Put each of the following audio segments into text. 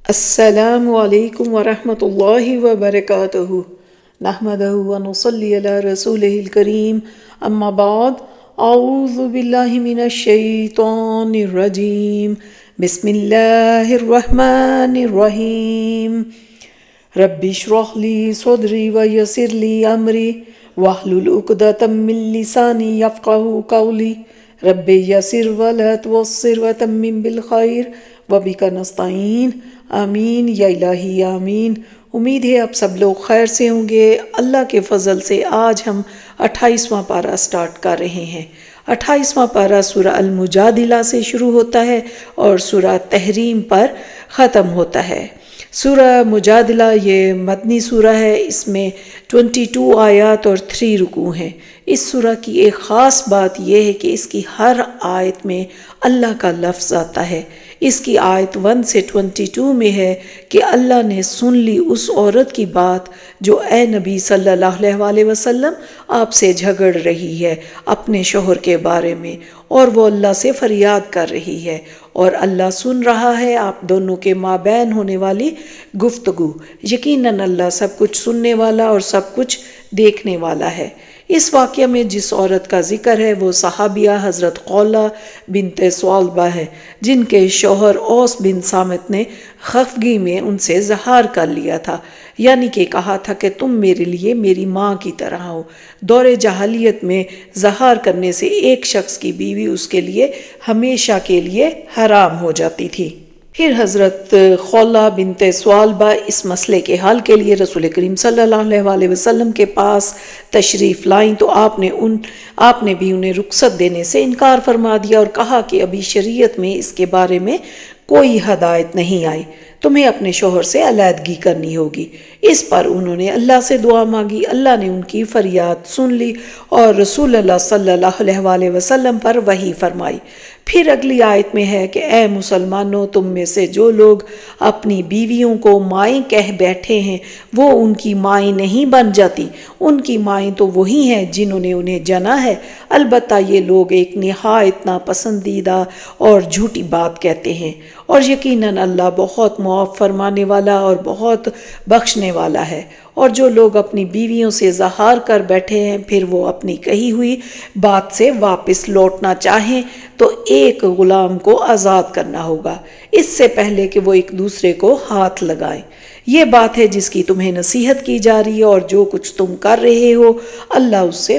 السلام علیکم ورحمۃ اللہ وبرکاتہ نحمدہ ونصلی علی رسولہ الکریم اما بعد اعوذ باللہ من الشیطان الرجیم بسم اللہ الرحمن الرحیم رب اشرح لی صدری ویسر لی امری واحلل عقدۃ من لسانی یفقہوا قولی رب یسر ولا تعسر وتمم بالخیر وبک نستعین آمین یا الہی آمین۔ امید ہے آپ سب لوگ خیر سے ہوں گے۔ اللہ کے فضل سے آج ہم 28واں پارہ سٹارٹ کر رہے ہیں۔ 28واں پارہ سورہ المجادلہ سے شروع ہوتا ہے اور سورہ تحریم پر ختم ہوتا ہے۔ سورہ مجادلہ یہ مدنی سورہ ہے، اس میں 22 آیات اور 3 رکوع ہیں۔ اس سورہ کی ایک خاص بات یہ ہے کہ اس کی ہر آیت میں اللہ کا لفظ آتا ہے۔ اس کی آیت 1 سے 22 میں ہے کہ اللہ نے سن لی اس عورت کی بات جو اے نبی صلی اللہ علیہ وسلم آپ سے جھگڑ رہی ہے اپنے شوہر کے بارے میں، اور وہ اللہ سے فریاد کر رہی ہے اور اللہ سن رہا ہے آپ دونوں کے مابین ہونے والی گفتگو۔ یقیناً اللہ سب کچھ سننے والا اور سب کچھ دیکھنے والا ہے۔ اس واقعہ میں جس عورت کا ذکر ہے وہ صحابیہ حضرت خولہ بنت ثعلبہ ہے، جن کے شوہر اوس بن صامت نے خفگی میں ان سے زہار کر لیا تھا، یعنی کہ کہا تھا کہ تم میرے لیے میری ماں کی طرح ہو۔ دور جاہلیت میں زہار کرنے سے ایک شخص کی بیوی اس کے لیے ہمیشہ کے لیے حرام ہو جاتی تھی۔ پھر حضرت خولہ بنت ثعلبہ اس مسئلے کے حل کے لیے رسول کریم صلی اللہ علیہ وسلم کے پاس تشریف لائیں تو آپ نے بھی انہیں رخصت دینے سے انکار فرما دیا اور کہا کہ ابھی شریعت میں اس کے بارے میں کوئی ہدایت نہیں آئی، تمہیں اپنے شوہر سے علیحدگی کرنی ہوگی۔ اس پر انہوں نے اللہ سے دعا مانگی، اللہ نے ان کی فریاد سن لی اور رسول اللہ صلی اللہ علیہ وسلم پر وحی فرمائی۔ پھر اگلی آیت میں ہے کہ اے مسلمانوں، تم میں سے جو لوگ اپنی بیویوں کو مائیں کہہ بیٹھے ہیں وہ ان کی مائیں نہیں بن جاتی، ان کی مائیں تو وہی ہیں جنہوں نے انہیں جنا ہے، البتہ یہ لوگ ایک نہایت ناپسندیدہ اور جھوٹی بات کہتے ہیں، اور یقیناً اللہ بہت معاف فرمانے والا اور بہت بخشنے والا ہے۔ اور جو لوگ اپنی بیویوں سے زہار کر بیٹھے ہیں پھر وہ اپنی کہی ہوئی بات سے واپس لوٹنا چاہیں تو ایک غلام کو آزاد کرنا ہوگا، اس سے پہلے کہ وہ ایک دوسرے کو ہاتھ لگائیں۔ یہ بات ہے جس کی تمہیں نصیحت کی جا رہی ہے، اور جو کچھ تم کر رہے ہو اللہ اس سے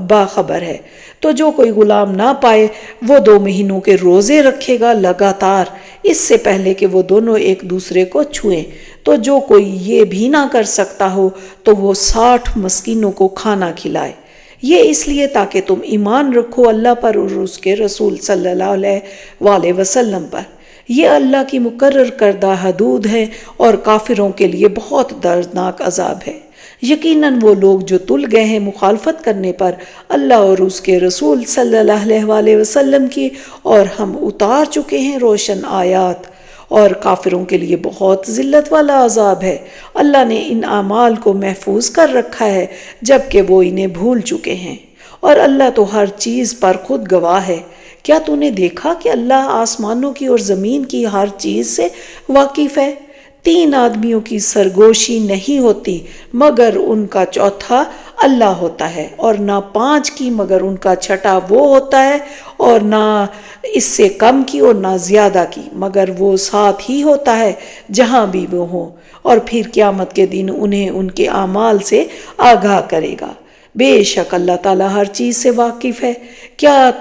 باخبر ہے۔ تو جو کوئی غلام نہ پائے وہ 2 مہینوں کے روزے رکھے گا لگاتار، اس سے پہلے کہ وہ دونوں ایک دوسرے کو چھوئیں۔ تو جو کوئی یہ بھی نہ کر سکتا ہو تو وہ 60 مسکینوں کو کھانا کھلائے۔ یہ اس لیے تاکہ تم ایمان رکھو اللہ پر اور اس کے رسول صلی اللہ علیہ وسلم پر۔ یہ اللہ کی مقرر کردہ حدود ہیں اور کافروں کے لیے بہت دردناک عذاب ہے۔ یقیناً وہ لوگ جو تل گئے ہیں مخالفت کرنے پر اللہ اور اس کے رسول صلی اللہ علیہ وسلم کی، اور ہم اتار چکے ہیں روشن آیات، اور کافروں کے لیے بہت ذلت والا عذاب ہے۔ اللہ نے ان اعمال کو محفوظ کر رکھا ہے جبکہ وہ انہیں بھول چکے ہیں، اور اللہ تو ہر چیز پر خود گواہ ہے۔ کیا تو نے دیکھا کہ اللہ آسمانوں کی اور زمین کی ہر چیز سے واقف ہے؟ 3 آدمیوں کی سرگوشی نہیں ہوتی مگر ان کا چوتھا اللہ ہوتا ہے، اور نہ 5 کی مگر ان کا چھٹا وہ ہوتا ہے، اور نہ اس سے کم کی اور نہ زیادہ کی مگر وہ ساتھ ہی ہوتا ہے جہاں بھی وہ ہوں، اور پھر قیامت کے دن انہیں ان کے اعمال سے آگاہ کرے گا۔ بے شک اللہ تعالیٰ ہر چیز سے واقف ہے۔ کیا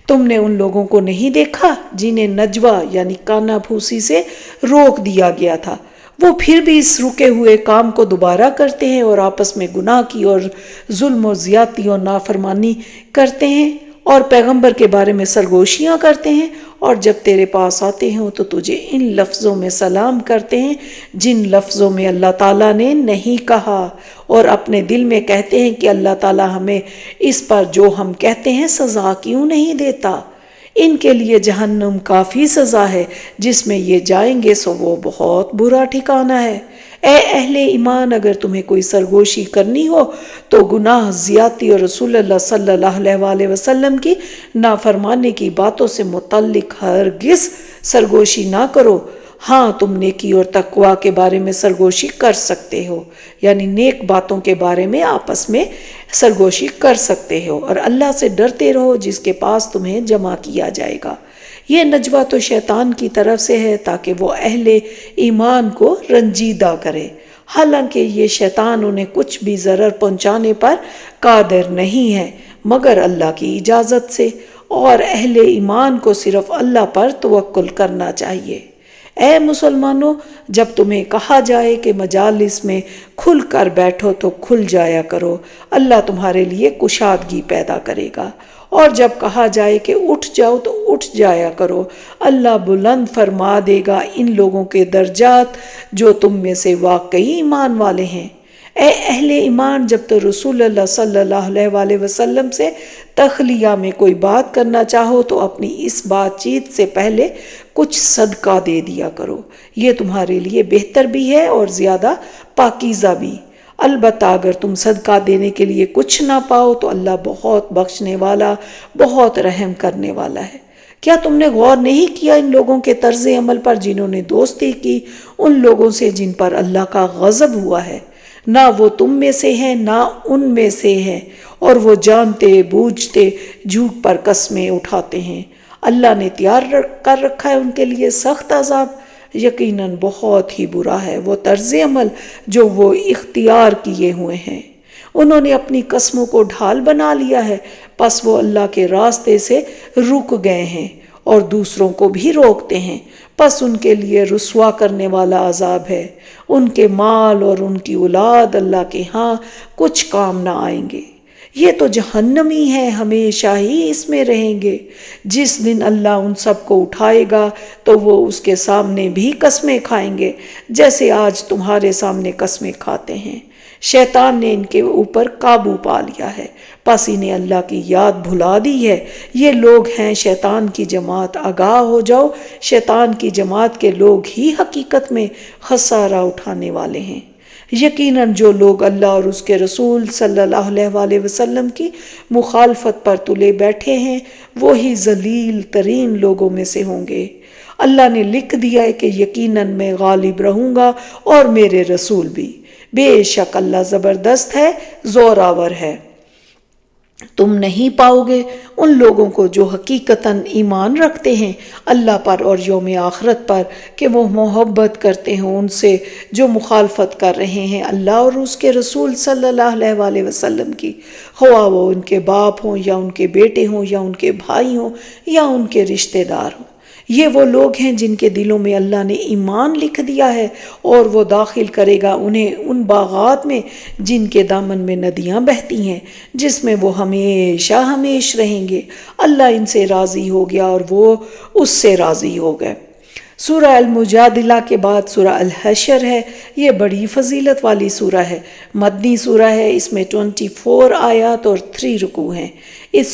تم نے ان لوگوں کو نہیں دیکھا جنہیں نجوہ یعنی کانا پھوسی سے روک دیا گیا تھا؟ وہ پھر بھی اس رکے ہوئے کام کو دوبارہ کرتے ہیں اور آپس میں گناہ کی اور ظلم و زیادتی اور نافرمانی کرتے ہیں اور پیغمبر کے بارے میں سرگوشیاں کرتے ہیں، اور جب تیرے پاس آتے ہیں تو تجھے ان لفظوں میں سلام کرتے ہیں جن لفظوں میں اللہ تعالیٰ نے نہیں کہا، اور اپنے دل میں کہتے ہیں کہ اللہ تعالیٰ ہمیں اس پر جو ہم کہتے ہیں سزا کیوں نہیں دیتا۔ ان کے لیے جہنم کافی سزا ہے جس میں یہ جائیں گے سو وہ بہت برا ٹھکانہ ہے۔ اے اہل ایمان، اگر تمہیں کوئی سرگوشی کرنی ہو تو گناہ، زیادتی اور رسول اللہ صلی اللہ علیہ وسلم کی نافرمانی کی باتوں سے متعلق ہرگز سرگوشی نہ کرو۔ ہاں تم نیکی اور تقوی کے بارے میں سرگوشی کر سکتے ہو، یعنی نیک باتوں کے بارے میں آپس میں سرگوشی کر سکتے ہو، اور اللہ سے ڈرتے رہو جس کے پاس تمہیں جمع کیا جائے گا۔ یہ نجوہ تو شیطان کی طرف سے ہے تاکہ وہ اہل ایمان کو رنجیدہ کرے، حالانکہ یہ شیطان انہیں کچھ بھی ضرر پہنچانے پر قادر نہیں ہے مگر اللہ کی اجازت سے، اور اہل ایمان کو صرف اللہ پر توکل کرنا چاہیے۔ اے مسلمانوں، جب تمہیں کہا جائے کہ مجالس میں کھل کر بیٹھو تو کھل جایا کرو، اللہ تمہارے لیے کشادگی پیدا کرے گا، اور جب کہا جائے کہ اٹھ جاؤ تو اٹھ جایا کرو، اللہ بلند فرما دے گا ان لوگوں کے درجات جو تم میں سے واقعی ایمان والے ہیں۔ اے اہل ایمان، جب تو رسول اللہ صلی اللہ علیہ وآلہ وسلم سے تخلیہ میں کوئی بات کرنا چاہو تو اپنی اس بات چیت سے پہلے کچھ صدقہ دے دیا کرو، یہ تمہارے لیے بہتر بھی ہے اور زیادہ پاکیزہ بھی۔ البتہ اگر تم صدقہ دینے کے لیے کچھ نہ پاؤ تو اللہ بہت بخشنے والا، بہت رحم کرنے والا ہے۔ کیا تم نے غور نہیں کیا ان لوگوں کے طرز عمل پر جنہوں نے دوستی کی ان لوگوں سے جن پر اللہ کا غضب ہوا ہے؟ نہ وہ تم میں سے ہیں نہ ان میں سے ہیں، اور وہ جانتے بوجھتے جھوٹ پر قسمیں اٹھاتے ہیں۔ اللہ نے تیار کر رکھا ہے ان کے لیے سخت عذاب، یقیناً بہت ہی برا ہے وہ طرز عمل جو وہ اختیار کیے ہوئے ہیں۔ انہوں نے اپنی قسموں کو ڈھال بنا لیا ہے، پس وہ اللہ کے راستے سے رک گئے ہیں اور دوسروں کو بھی روکتے ہیں، پس ان کے لیے رسوا کرنے والا عذاب ہے۔ ان کے مال اور ان کی اولاد اللہ کے ہاں کچھ کام نہ آئیں گے، یہ تو جہنمی ہے، ہمیشہ ہی اس میں رہیں گے۔ جس دن اللہ ان سب کو اٹھائے گا تو وہ اس کے سامنے بھی قسمیں کھائیں گے جیسے آج تمہارے سامنے قسمیں کھاتے ہیں۔ شیطان نے ان کے اوپر قابو پا لیا ہے، پس انہیں اللہ کی یاد بھلا دی ہے۔ یہ لوگ ہیں شیطان کی جماعت، آگاہ ہو جاؤ، شیطان کی جماعت کے لوگ ہی حقیقت میں خسارہ اٹھانے والے ہیں۔ یقیناً جو لوگ اللہ اور اس کے رسول صلی اللہ علیہ وآلہ وسلم کی مخالفت پر تلے بیٹھے ہیں وہی ذلیل ترین لوگوں میں سے ہوں گے۔ اللہ نے لکھ دیا ہے کہ یقیناً میں غالب رہوں گا اور میرے رسول بھی، بے شک اللہ زبردست ہے، زوراور ہے۔ تم نہیں پاؤ گے ان لوگوں کو جو حقیقتاً ایمان رکھتے ہیں اللہ پر اور یوم آخرت پر کہ وہ محبت کرتے ہیں ان سے جو مخالفت کر رہے ہیں اللہ اور اس کے رسول صلی اللہ علیہ وآلہ وسلم کی، خواہ وہ ان کے باپ ہوں یا ان کے بیٹے ہوں یا ان کے بھائی ہوں یا ان کے رشتہ دار ہوں۔ یہ وہ لوگ ہیں جن کے دلوں میں اللہ نے ایمان لکھ دیا ہے، اور وہ داخل کرے گا انہیں ان باغات میں جن کے دامن میں ندیاں بہتی ہیں، جس میں وہ ہمیشہ ہمیش رہیں گے۔ اللہ ان سے راضی ہو گیا اور وہ اس سے راضی ہو گئے۔ سورہ المجادلہ کے بعد سورہ الحشر ہے۔ یہ بڑی فضیلت والی سورہ ہے، مدنی سورہ ہے، اس میں 24 آیات اور 3 رکوع ہیں۔ اس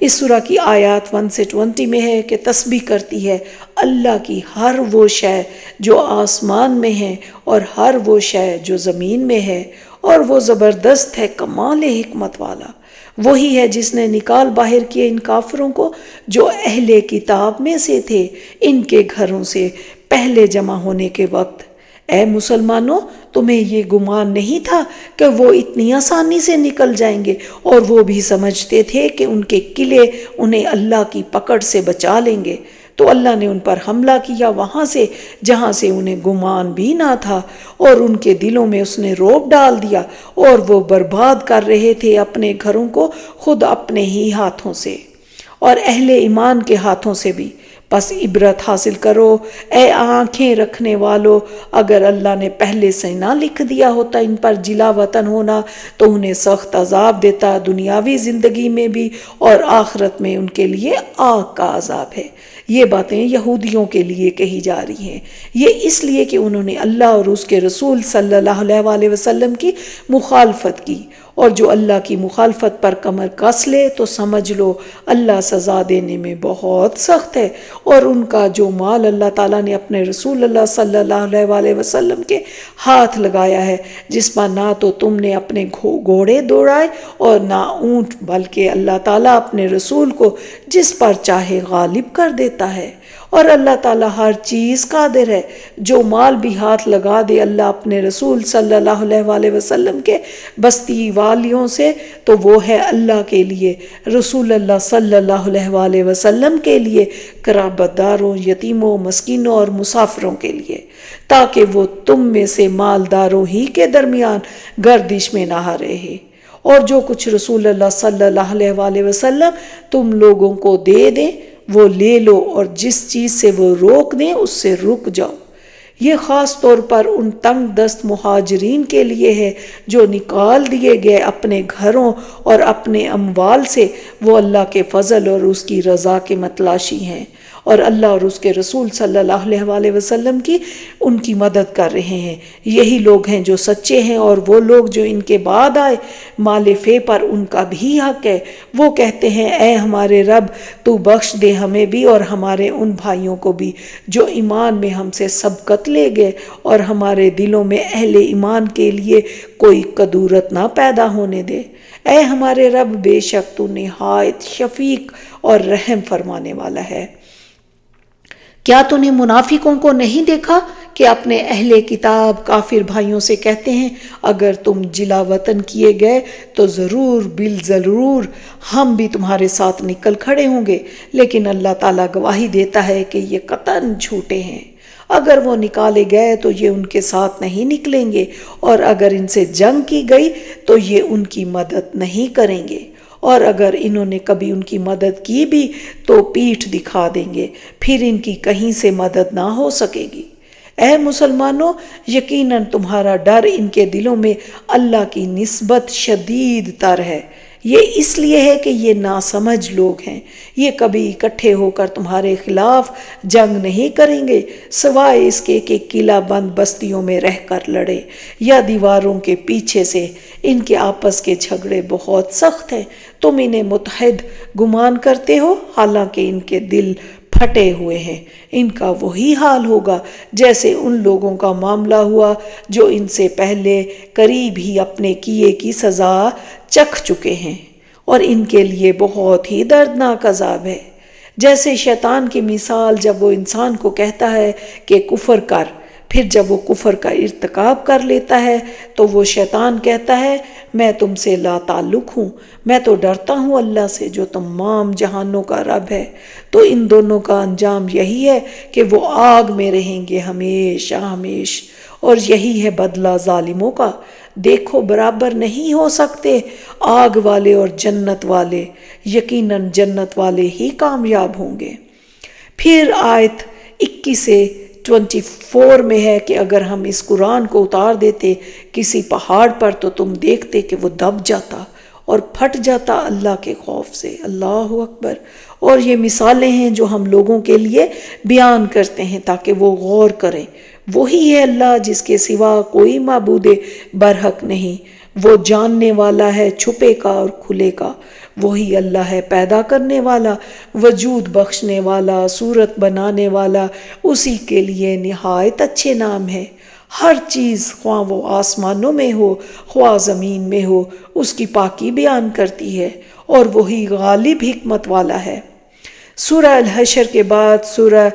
سورہ کی آیات 1 سے 20 میں ہے کہ تسبیح کرتی ہے اللہ کی ہر وہ شے جو آسمان میں ہے اور ہر وہ شے جو زمین میں ہے، اور وہ زبردست ہے، کمال حکمت والا۔ وہی ہے جس نے نکال باہر کیے ان کافروں کو جو اہل کتاب میں سے تھے ان کے گھروں سے پہلے جمع ہونے کے وقت۔ اے مسلمانوں، تمہیں یہ گمان نہیں تھا کہ وہ اتنی آسانی سے نکل جائیں گے، اور وہ بھی سمجھتے تھے کہ ان کے قلعے انہیں اللہ کی پکڑ سے بچا لیں گے، تو اللہ نے ان پر حملہ کیا وہاں سے جہاں سے انہیں گمان بھی نہ تھا، اور ان کے دلوں میں اس نے رعب ڈال دیا، اور وہ برباد کر رہے تھے اپنے گھروں کو خود اپنے ہی ہاتھوں سے اور اہل ایمان کے ہاتھوں سے بھی۔ بس عبرت حاصل کرو اے آنکھیں رکھنے والو، اگر اللہ نے پہلے سے نہ لکھ دیا ہوتا ان پر جلا وطن ہونا تو انہیں سخت عذاب دیتا، دنیاوی زندگی میں بھی اور آخرت میں ان کے لیے آگ کا عذاب ہے۔ یہ باتیں یہودیوں کے لیے کہی جا رہی ہیں، یہ اس لیے کہ انہوں نے اللہ اور اس کے رسول صلی اللہ علیہ وآلہ وسلم کی مخالفت کی، اور جو اللہ کی مخالفت پر کمر کس لے تو سمجھ لو اللہ سزا دینے میں بہت سخت ہے۔ اور ان کا جو مال اللہ تعالیٰ نے اپنے رسول اللہ صلی اللہ علیہ وآلہ وسلم کے ہاتھ لگایا ہے، جس پر نہ تو تم نے اپنے گھوڑے دوڑائے اور نہ اونٹ، بلکہ اللہ تعالیٰ اپنے رسول کو جس پر چاہے غالب کر دیتا ہے، اور اللہ تعالیٰ ہر چیز قادر ہے۔ جو مال بھی ہاتھ لگا دے اللہ اپنے رسول صلی اللہ علیہ وآلہ وسلم کے بستی والیوں سے تو وہ ہے اللہ کے لیے، رسول اللہ صلی اللہ علیہ وآلہ وسلم کے لیے، قرابت داروں، یتیموں، مسکینوں اور مسافروں کے لیے، تاکہ وہ تم میں سے مالداروں ہی کے درمیان گردش میں نہ رہے۔ اور جو کچھ رسول اللہ صلی اللہ علیہ وآلہ وسلم تم لوگوں کو دے دیں وہ لے لو، اور جس چیز سے وہ روک دیں اس سے رک جاؤ۔ یہ خاص طور پر ان تنگ دست مہاجرین کے لیے ہے جو نکال دیے گئے اپنے گھروں اور اپنے اموال سے، وہ اللہ کے فضل اور اس کی رضا کے متلاشی ہیں، اور اللہ اور اس کے رسول صلی اللہ علیہ وآلہ وسلم کی ان کی مدد کر رہے ہیں۔ یہی لوگ ہیں جو سچے ہیں، اور وہ لوگ جو ان کے بعد آئے مال فے پر ان کا بھی حق ہے۔ وہ کہتے ہیں اے ہمارے رب تو بخش دے ہمیں بھی اور ہمارے ان بھائیوں کو بھی جو ایمان میں ہم سے سبقت لے گئے، اور ہمارے دلوں میں اہل ایمان کے لیے کوئی کدورت نہ پیدا ہونے دے۔ اے ہمارے رب بے شک تو نہایت شفیق اور رحم فرمانے والا ہے۔ کیا تو نے منافقوں کو نہیں دیکھا کہ اپنے اہل کتاب کافر بھائیوں سے کہتے ہیں اگر تم جلا وطن کیے گئے تو ضرور بالضرور ہم بھی تمہارے ساتھ نکل کھڑے ہوں گے، لیکن اللہ تعالیٰ گواہی دیتا ہے کہ یہ قطعاً جھوٹے ہیں۔ اگر وہ نکالے گئے تو یہ ان کے ساتھ نہیں نکلیں گے، اور اگر ان سے جنگ کی گئی تو یہ ان کی مدد نہیں کریں گے، اور اگر انہوں نے کبھی ان کی مدد کی بھی تو پیٹھ دکھا دیں گے، پھر ان کی کہیں سے مدد نہ ہو سکے گی۔ اے مسلمانوں، یقیناً تمہارا ڈر ان کے دلوں میں اللہ کی نسبت شدید تر ہے۔ یہ اس لیے ہے کہ یہ ناسمجھ لوگ ہیں۔ یہ کبھی اکٹھے ہو کر تمہارے خلاف جنگ نہیں کریں گے سوائے اس کے کہ قلعہ بند بستیوں میں رہ کر لڑے یا دیواروں کے پیچھے سے۔ ان کے آپس کے جھگڑے بہت سخت ہیں، تم انہیں متحد گمان کرتے ہو حالانکہ ان کے دل پھٹے ہوئے ہیں۔ ان کا وہی حال ہوگا جیسے ان لوگوں کا معاملہ ہوا جو ان سے پہلے قریب ہی اپنے کیے کی سزا چکھ چکے ہیں، اور ان کے لیے بہت ہی دردناک عذاب ہے۔ جیسے شیطان کی مثال جب وہ انسان کو کہتا ہے کہ کفر کر، پھر جب وہ کفر کا ارتکاب کر لیتا ہے تو وہ شیطان کہتا ہے میں تم سے لا تعلق ہوں، میں تو ڈرتا ہوں اللہ سے جو تمام جہانوں کا رب ہے۔ تو ان دونوں کا انجام یہی ہے کہ وہ آگ میں رہیں گے ہمیشہ ہمیش، اور یہی ہے بدلہ ظالموں کا۔ دیکھو برابر نہیں ہو سکتے آگ والے اور جنت والے، یقیناً جنت والے ہی کامیاب ہوں گے۔ پھر آیت 21 سے 24 میں ہے کہ اگر ہم اس قرآن کو اتار دیتے کسی پہاڑ پر تو تم دیکھتے کہ وہ دب جاتا اور پھٹ جاتا اللہ کے خوف سے۔ اللہ اکبر۔ اور یہ مثالیں ہیں جو ہم لوگوں کے لیے بیان کرتے ہیں تاکہ وہ غور کریں۔ وہی ہے اللہ جس کے سوا کوئی معبود برحق نہیں، وہ جاننے والا ہے چھپے کا اور کھلے کا۔ وہی اللہ ہے پیدا کرنے والا، وجود بخشنے والا، صورت بنانے والا، اسی کے لیے نہایت اچھے نام ہے۔ ہر چیز خواہ وہ آسمانوں میں ہو خواہ زمین میں ہو اس کی پاکی بیان کرتی ہے، اور وہی غالب حکمت والا ہے۔ سورہ الحشر کے بعد سورہ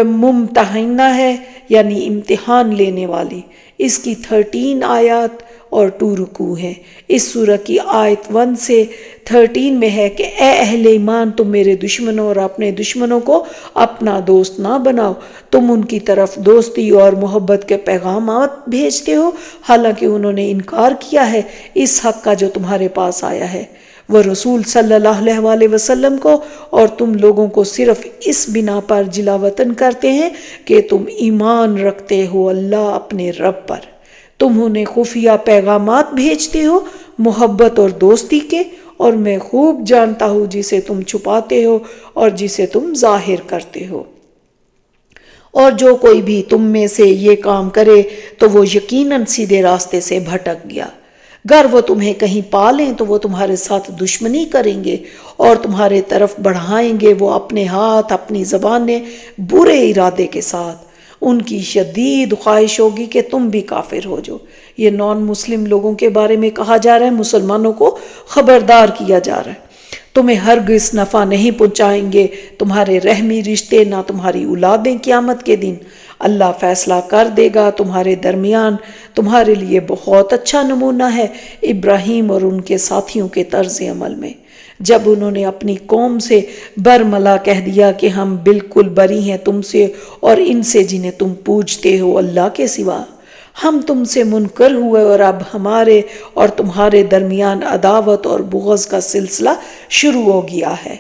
ممتحنہ ہے، یعنی امتحان لینے والی۔ اس کی 13 آیات اور 2 رکوع ہیں۔ اس سورہ کی آیت 1 سے 13 میں ہے کہ اے اہل ایمان تم میرے دشمنوں اور اپنے دشمنوں کو اپنا دوست نہ بناؤ، تم ان کی طرف دوستی اور محبت کے پیغامات بھیجتے ہو حالانکہ انہوں نے انکار کیا ہے اس حق کا جو تمہارے پاس آیا ہے، وہ رسول صلی اللہ علیہ وآلہ وسلم کو، اور تم لوگوں کو صرف اس بنا پر جلا وطن کرتے ہیں کہ تم ایمان رکھتے ہو اللہ اپنے رب پر۔ تم انہیں خفیہ پیغامات بھیجتے ہو محبت اور دوستی کے، اور میں خوب جانتا ہوں جسے تم چھپاتے ہو اور جسے تم ظاہر کرتے ہو۔ اور جو کوئی بھی تم میں سے یہ کام کرے تو وہ یقیناً سیدھے راستے سے بھٹک گیا۔ گر وہ تمہیں کہیں پا لیں تو وہ تمہارے ساتھ دشمنی کریں گے اور تمہارے طرف بڑھائیں گے وہ اپنے ہاتھ اپنی زبانیں برے ارادے کے ساتھ۔ ان کی شدید خواہش ہوگی کہ تم بھی کافر ہو جاؤ۔ یہ نان مسلم لوگوں کے بارے میں کہا جا رہا ہے، مسلمانوں کو خبردار کیا جا رہا ہے۔ تمہیں ہرگز نفع نہیں پہنچائیں گے تمہارے رحمی رشتے، نہ تمہاری اولادیں قیامت کے دن۔ اللہ فیصلہ کر دے گا تمہارے درمیان۔ تمہارے لیے بہت اچھا نمونہ ہے ابراہیم اور ان کے ساتھیوں کے طرز عمل میں، جب انہوں نے اپنی قوم سے برملا کہہ دیا کہ ہم بالکل بری ہیں تم سے اور ان سے جنہیں تم پوجتے ہو اللہ کے سوا۔ ہم تم سے منکر ہوئے اور اب ہمارے اور تمہارے درمیان عداوت اور بغض کا سلسلہ شروع ہو گیا ہے۔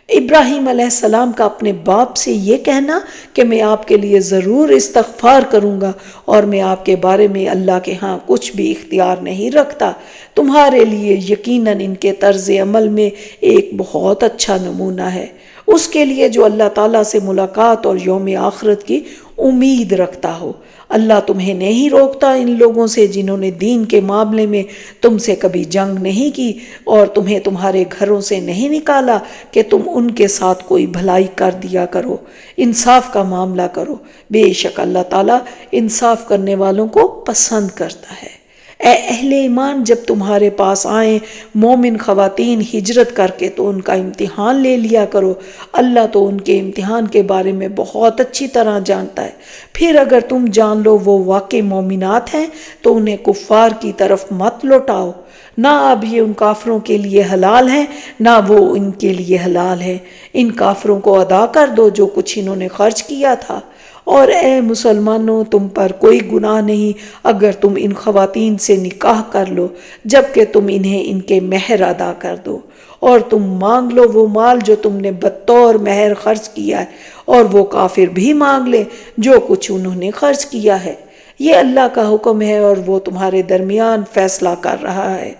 ابراہیم علیہ السلام کا اپنے باپ سے یہ کہنا کہ میں آپ کے لیے ضرور استغفار کروں گا اور میں آپ کے بارے میں اللہ کے ہاں کچھ بھی اختیار نہیں رکھتا، تمہارے لیے یقیناً ان کے طرز عمل میں ایک بہت اچھا نمونہ ہے، اس کے لیے جو اللہ تعالیٰ سے ملاقات اور یوم آخرت کی امید رکھتا ہو۔ اللہ تمہیں نہیں روکتا ان لوگوں سے جنہوں نے دین کے معاملے میں تم سے کبھی جنگ نہیں کی اور تمہیں تمہارے گھروں سے نہیں نکالا کہ تم ان کے ساتھ کوئی بھلائی کر دیا کرو، انصاف کا معاملہ کرو، بے شک اللہ تعالیٰ انصاف کرنے والوں کو پسند کرتا ہے۔ اے اہل ایمان، جب تمہارے پاس آئیں مومن خواتین ہجرت کر کے تو ان کا امتحان لے لیا کرو، اللہ تو ان کے امتحان کے بارے میں بہت اچھی طرح جانتا ہے۔ پھر اگر تم جان لو وہ واقع مومنات ہیں تو انہیں کفار کی طرف مت لوٹاؤ، نہ اب یہ ان کافروں کے لیے حلال ہیں نہ وہ ان کے لیے حلال ہے، ان کافروں کو ادا کر دو جو کچھ انہوں نے خرچ کیا تھا۔ اور اے مسلمانوں، تم پر کوئی گناہ نہیں اگر تم ان خواتین سے نکاح کر لو جبکہ تم انہیں ان کے مہر ادا کر دو، اور تم مانگ لو وہ مال جو تم نے بطور مہر خرچ کیا ہے، اور وہ کافر بھی مانگ لے جو کچھ انہوں نے خرچ کیا ہے۔ یہ اللہ کا حکم ہے اور وہ تمہارے درمیان فیصلہ کر رہا ہے،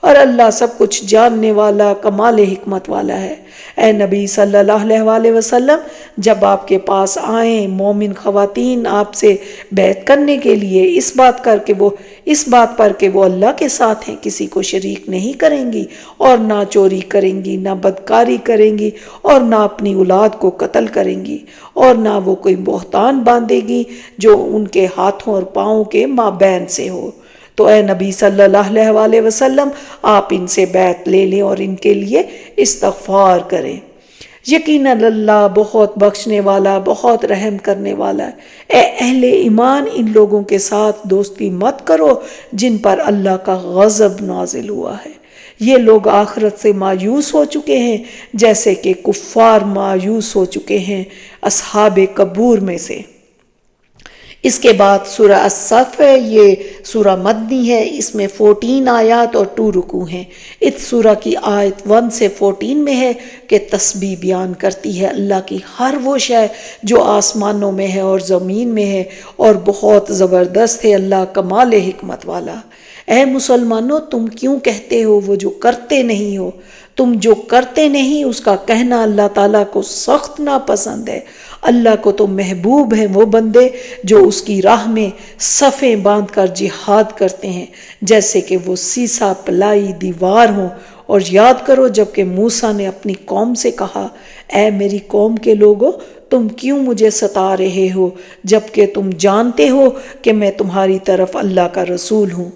اور اللہ سب کچھ جاننے والا کمال حکمت والا ہے۔ اے نبی صلی اللہ علیہ وآلہ وسلم، جب آپ کے پاس آئیں مومن خواتین آپ سے بیعت کرنے کے لیے اس بات پر کہ وہ اللہ کے ساتھ ہیں، کسی کو شریک نہیں کریں گی اور نہ چوری کریں گی، نہ بدکاری کریں گی اور نہ اپنی اولاد کو قتل کریں گی، اور نہ وہ کوئی بہتان باندھے گی جو ان کے ہاتھوں اور پاؤں کے مابین سے ہو، تو اے نبی صلی اللہ علیہ وآلہ وسلم آپ ان سے بیعت لے لیں اور ان کے لیے استغفار کریں، یقیناً اللہ بہت بخشنے والا بہت رحم کرنے والا ہے۔ اے اہل ایمان، ان لوگوں کے ساتھ دوستی مت کرو جن پر اللہ کا غضب نازل ہوا ہے، یہ لوگ آخرت سے مایوس ہو چکے ہیں جیسے کہ کفار مایوس ہو چکے ہیں اصحاب قبور میں سے۔ اس کے بعد سورہ الصف ہے، یہ سورہ مدنی ہے، اس میں 14 آیات اور 2 رکوع ہیں۔ اس سورہ کی آیت 1 سے 14 میں ہے کہ تسبیح بیان کرتی ہے اللہ کی ہر وہ شے جو آسمانوں میں ہے اور زمین میں ہے، اور بہت زبردست ہے اللہ کمال حکمت والا۔ اے مسلمانوں، تم کیوں کہتے ہو وہ جو کرتے نہیں ہو؟ تم جو کرتے نہیں اس کا کہنا اللہ تعالیٰ کو سخت ناپسند ہے۔ اللہ کو تو محبوب ہیں وہ بندے جو اس کی راہ میں صفیں باندھ کر جہاد کرتے ہیں، جیسے کہ وہ سیسا پلائی دیوار ہوں۔ اور یاد کرو جب کہ موسیٰ نے اپنی قوم سے کہا، اے میری قوم کے لوگو، تم کیوں مجھے ستا رہے ہو جبکہ تم جانتے ہو کہ میں تمہاری طرف اللہ کا رسول ہوں؟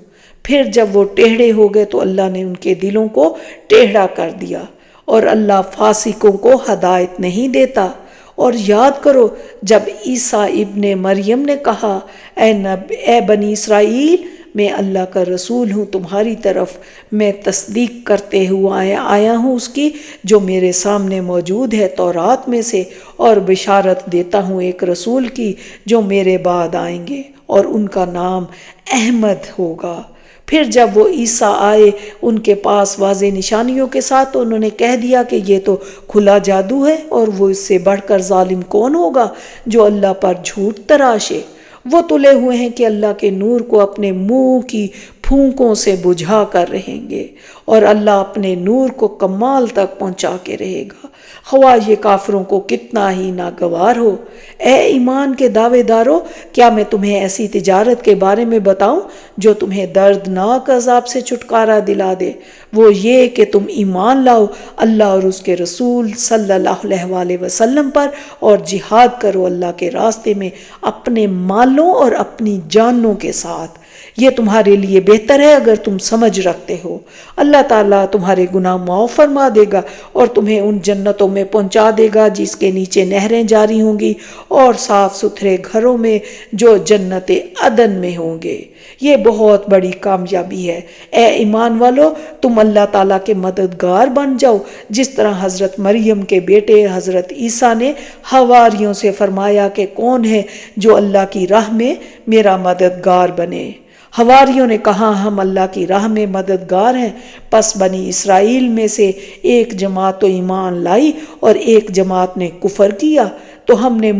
پھر جب وہ ٹیڑھے ہو گئے تو اللہ نے ان کے دلوں کو ٹیڑھا کر دیا، اور اللہ فاسقوں کو ہدایت نہیں دیتا۔ اور یاد کرو جب عیسیٰ ابن مریم نے کہا، اے بنی اسرائیل، میں اللہ کا رسول ہوں تمہاری طرف، میں تصدیق کرتے ہوئے آیا ہوں اس کی جو میرے سامنے موجود ہے تورات میں سے، اور بشارت دیتا ہوں ایک رسول کی جو میرے بعد آئیں گے اور ان کا نام احمد ہوگا۔ پھر جب وہ عیسیٰ آئے ان کے پاس واضح نشانیوں کے ساتھ تو انہوں نے کہہ دیا کہ یہ تو کھلا جادو ہے، اور وہ اس سے بڑھ کر ظالم کون ہوگا جو اللہ پر جھوٹ تراشے۔ وہ تلے ہوئے ہیں کہ اللہ کے نور کو اپنے منہ کی پھونکوں سے بجھا کر رہیں گے، اور اللہ اپنے نور کو کمال تک پہنچا کے رہے گا، خواہ یہ کافروں کو کتنا ہی ناگوار ہو۔ اے ایمان کے دعوے دارو، کیا میں تمہیں ایسی تجارت کے بارے میں بتاؤں جو تمہیں دردناک عذاب سے چھٹکارا دلا دے؟ وہ یہ کہ تم ایمان لاؤ اللہ اور اس کے رسول صلی اللہ علیہ وآلہ وسلم پر، اور جہاد کرو اللہ کے راستے میں اپنے مالوں اور اپنی جانوں کے ساتھ۔ یہ تمہارے لیے بہتر ہے اگر تم سمجھ رکھتے ہو۔ اللہ تعالیٰ تمہارے گناہ معاف فرما دے گا اور تمہیں ان جنتوں میں پہنچا دے گا جس کے نیچے نہریں جاری ہوں گی اور صاف ستھرے گھروں میں جو جنت عدن میں ہوں گے۔ یہ بہت بڑی کامیابی ہے۔ اے ایمان والو، تم اللہ تعالیٰ کے مددگار بن جاؤ، جس طرح حضرت مریم کے بیٹے حضرت عیسیٰ نے حواریوں سے فرمایا کہ کون ہے جو اللہ کی راہ میں میرا مددگار بنے۔ حواریوں نے کہا ہم اللہ کی راہ میں مددگار ہیں۔ پس بنی اسرائیل میں سے ایک جماعت تو ایمان لائی اور ایک جماعت نے کفر کیا، تو ہم نے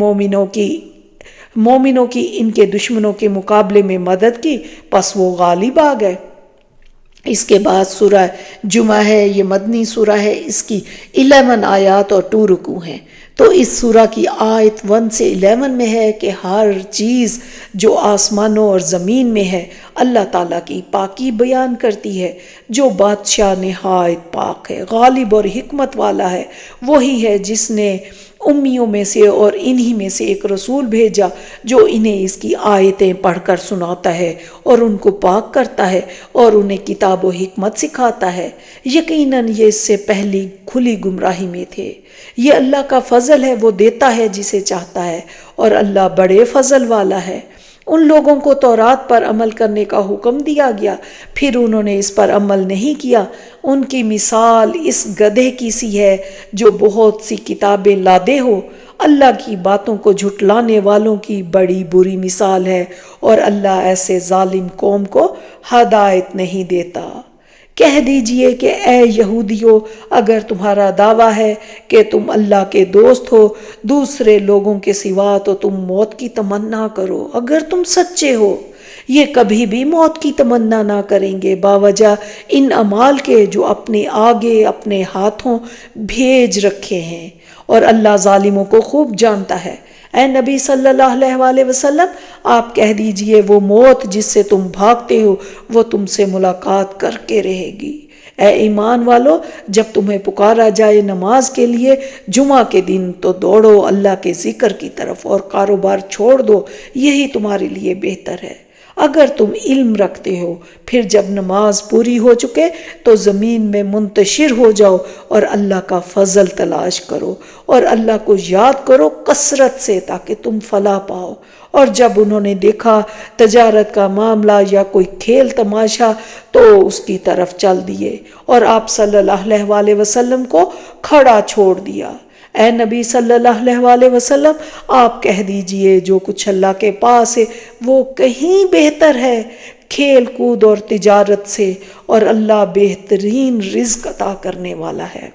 مومنوں کی ان کے دشمنوں کے مقابلے میں مدد کی، پس وہ غالب آ گئے۔ اس کے بعد سورہ جمعہ ہے، یہ مدنی سورہ ہے، اس کی 11 آیات اور 2 رکوع ہیں۔ تو اس سورہ کی آیت 1 سے 11 میں ہے کہ ہر چیز جو آسمانوں اور زمین میں ہے اللہ تعالیٰ کی پاکی بیان کرتی ہے۔ جو بادشاہ نہایت پاک ہے، غالب اور حکمت والا ہے، وہی ہے جس نے امیوں میں سے اور انہی میں سے ایک رسول بھیجا جو انہیں اس کی آیتیں پڑھ کر سناتا ہے اور ان کو پاک کرتا ہے اور انہیں کتاب و حکمت سکھاتا ہے۔ یقیناً یہ اس سے پہلی کھلی گمراہی میں تھے۔ یہ اللہ کا فضل ہے، وہ دیتا ہے جسے چاہتا ہے، اور اللہ بڑے فضل والا ہے۔ ان لوگوں کو تورات پر عمل کرنے کا حکم دیا گیا، پھر انہوں نے اس پر عمل نہیں کیا۔ ان کی مثال اس گدھے کی سی ہے جو بہت سی کتابیں لادے ہو۔ اللہ کی باتوں کو جھٹلانے والوں کی بڑی بری مثال ہے، اور اللہ ایسے ظالم قوم کو ہدایت نہیں دیتا۔ کہہ دیجئے کہ اے یہودیو، اگر تمہارا دعویٰ ہے کہ تم اللہ کے دوست ہو دوسرے لوگوں کے سوا، تو تم موت کی تمنا کرو اگر تم سچے ہو۔ یہ کبھی بھی موت کی تمنا نہ کریں گے باوجہ ان اعمال کے جو اپنے آگے اپنے ہاتھوں بھیج رکھے ہیں، اور اللہ ظالموں کو خوب جانتا ہے۔ اے نبی صلی اللہ علیہ وآلہ وسلم، آپ کہہ دیجئے وہ موت جس سے تم بھاگتے ہو وہ تم سے ملاقات کر کے رہے گی۔ اے ایمان والو، جب تمہیں پکارا جائے نماز کے لیے جمعہ کے دن، تو دوڑو اللہ کے ذکر کی طرف اور کاروبار چھوڑ دو، یہی تمہارے لیے بہتر ہے۔ اگر تم علم رکھتے ہو، پھر جب نماز پوری ہو چکے تو زمین میں منتشر ہو جاؤ اور اللہ کا فضل تلاش کرو، اور اللہ کو یاد کرو کثرت سے تاکہ تم فلاح پاؤ۔ اور جب انہوں نے دیکھا تجارت کا معاملہ یا کوئی کھیل تماشا تو اس کی طرف چل دیے، اور آپ صلی اللہ علیہ وآلہ وسلم کو کھڑا چھوڑ دیا۔ اے نبی صلی اللہ علیہ وآلہ وسلم، آپ کہہ دیجئے جو کچھ اللہ کے پاس ہے وہ کہیں بہتر ہے کھیل کود اور تجارت سے، اور اللہ بہترین رزق عطا کرنے والا ہے۔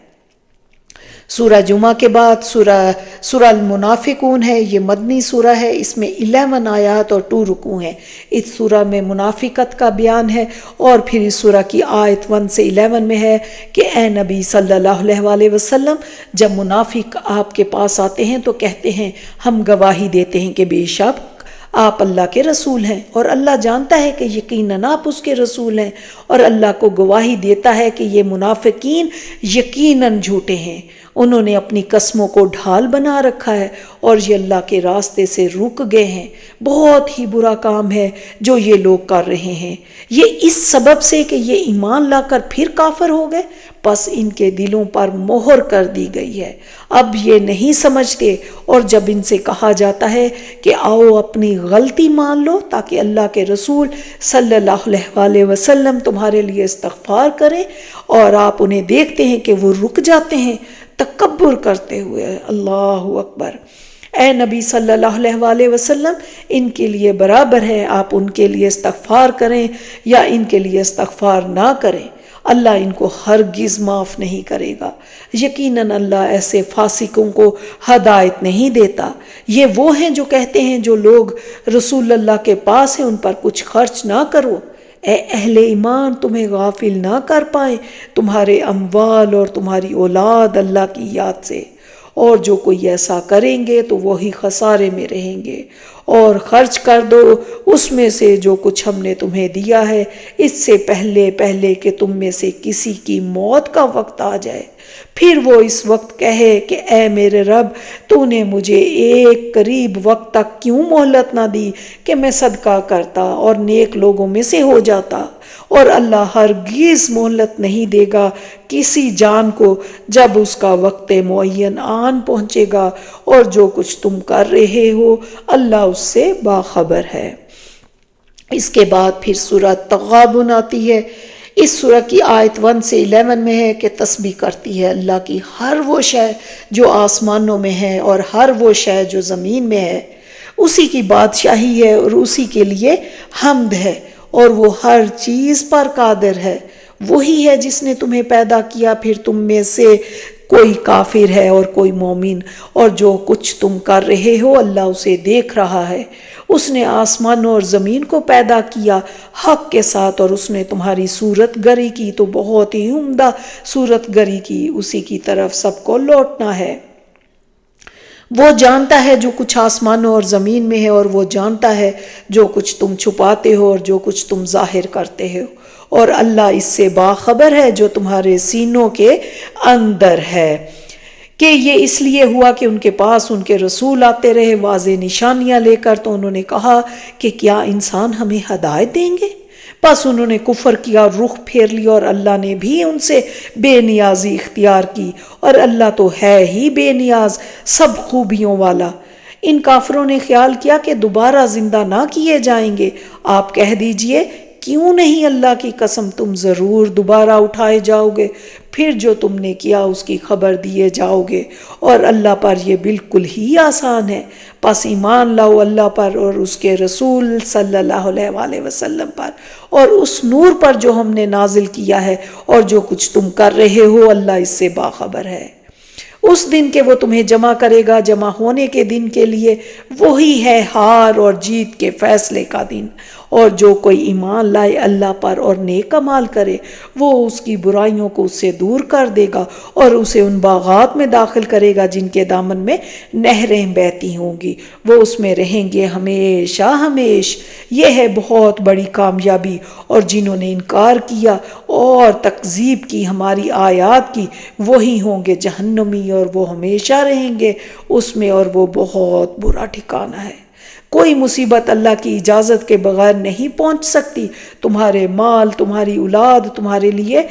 سورہ جمعہ کے بعد سورہ المنافقون ہے، یہ مدنی سورہ ہے، اس میں 11 آیات اور 2 رکوع ہیں۔ اس سورہ میں منافقت کا بیان ہے، اور پھر اس سورہ کی آیت 1 سے 11 میں ہے کہ اے نبی صلی اللہ علیہ وآلہ وسلم، جب منافق آپ کے پاس آتے ہیں تو کہتے ہیں ہم گواہی دیتے ہیں کہ بے شک آپ اللہ کے رسول ہیں، اور اللہ جانتا ہے کہ یقیناً آپ اس کے رسول ہیں، اور اللہ کو گواہی دیتا ہے کہ یہ منافقین یقیناً جھوٹے ہیں۔ انہوں نے اپنی قسموں کو ڈھال بنا رکھا ہے اور یہ اللہ کے راستے سے رک گئے ہیں۔ بہت ہی برا کام ہے جو یہ لوگ کر رہے ہیں، یہ اس سبب سے کہ یہ ایمان لا کر پھر کافر ہو گئے، پس ان کے دلوں پر مہر کر دی گئی ہے۔ اب یہ نہیں سمجھتے، اور جب ان سے کہا جاتا ہے کہ آؤ اپنی غلطی مان لو تاکہ اللہ کے رسول صلی اللہ علیہ وآلہ وسلم تمہارے لیے استغفار کریں، اور آپ انہیں دیکھتے ہیں کہ وہ رک جاتے ہیں تکبر کرتے ہوئے۔ اللہ اکبر۔ اے نبی صلی اللہ علیہ وآلہ وسلم، ان کے لیے برابر ہے آپ ان کے لیے استغفار کریں یا ان کے لیے استغفار نہ کریں، اللہ ان کو ہرگز معاف نہیں کرے گا۔ یقیناً اللہ ایسے فاسقوں کو ہدایت نہیں دیتا۔ یہ وہ ہیں جو کہتے ہیں جو لوگ رسول اللہ کے پاس ہیں ان پر کچھ خرچ نہ کرو۔ اے اہل ایمان، تمہیں غافل نہ کر پائیں تمہارے اموال اور تمہاری اولاد اللہ کی یاد سے، اور جو کوئی ایسا کریں گے تو وہی خسارے میں رہیں گے۔ اور خرچ کر دو اس میں سے جو کچھ ہم نے تمہیں دیا ہے، اس سے پہلے کہ تم میں سے کسی کی موت کا وقت آ جائے، پھر وہ اس وقت کہے کہ اے میرے رب، تو نے مجھے ایک قریب وقت تک کیوں مہلت نہ دی کہ میں صدقہ کرتا اور نیک لوگوں میں سے ہو جاتا۔ اور اللہ ہرگز مہلت نہیں دے گا کسی جان کو جب اس کا وقت معین آن پہنچے گا، اور جو کچھ تم کر رہے ہو اللہ اس سے باخبر ہے۔ اس کے بعد پھر سورہ تغابن آتی ہے۔ اس سورہ کی آیت 1 سے 11 میں ہے کہ تسبیح کرتی ہے اللہ کی ہر وہ شے جو آسمانوں میں ہے اور ہر وہ شے جو زمین میں ہے، اسی کی بادشاہی ہے اور اسی کے لیے حمد ہے، اور وہ ہر چیز پر قادر ہے۔ وہی ہے جس نے تمہیں پیدا کیا، پھر تم میں سے کوئی کافر ہے اور کوئی مومن، اور جو کچھ تم کر رہے ہو اللہ اسے دیکھ رہا ہے۔ اس نے آسمانوں اور زمین کو پیدا کیا حق کے ساتھ، اور اس نے تمہاری صورت گری کی تو بہت ہی عمدہ صورت گری کی، اسی کی طرف سب کو لوٹنا ہے۔ وہ جانتا ہے جو کچھ آسمانوں اور زمین میں ہے، اور وہ جانتا ہے جو کچھ تم چھپاتے ہو اور جو کچھ تم ظاہر کرتے ہو، اور اللہ اس سے باخبر ہے جو تمہارے سینوں کے اندر ہے۔ کہ یہ اس لیے ہوا کہ ان کے پاس ان کے رسول آتے رہے واضح نشانیاں لے کر، تو انہوں نے کہا کہ کیا انسان ہمیں ہدایت دیں گے؟ بس انہوں نے کفر کیا اور رخ پھیر لیا، اور اللہ نے بھی ان سے بے نیازی اختیار کی، اور اللہ تو ہے ہی بے نیاز سب خوبیوں والا۔ ان کافروں نے خیال کیا کہ دوبارہ زندہ نہ کیے جائیں گے۔ آپ کہہ دیجئے کیوں نہیں، اللہ کی قسم تم ضرور دوبارہ اٹھائے جاؤ گے، پھر جو تم نے کیا اس کی خبر دیے جاؤ گے، اور اللہ پر یہ بالکل ہی آسان ہے۔ پس ایمان لاؤ اللہ پر اور اس کے رسول صلی اللہ علیہ وآلہ وسلم پر، اور اس نور پر جو ہم نے نازل کیا ہے، اور جو کچھ تم کر رہے ہو اللہ اس سے باخبر ہے۔ اس دن کہ وہ تمہیں جمع کرے گا، جمع ہونے کے دن کے لیے وہی ہے ہار اور جیت کے فیصلے کا دن۔ اور جو کوئی ایمان لائے اللہ پر اور نیک اعمال کرے، وہ اس کی برائیوں کو اس سے دور کر دے گا، اور اسے ان باغات میں داخل کرے گا جن کے دامن میں نہریں بہتی ہوں گی، وہ اس میں رہیں گے ہمیشہ ہمیش۔ یہ ہے بہت بڑی کامیابی، اور جنہوں نے انکار کیا اور تکذیب کی ہماری آیات کی، وہی ہوں گے جہنمی، اور وہ ہمیشہ رہیں گے اس میں، اور وہ بہت برا ٹھکانہ ہے۔ کوئی مصیبت اللہ کی اجازت کے بغیر نہیں پہنچ سکتی۔ تمہارے مال، تمہاری اولاد تمہارے لیے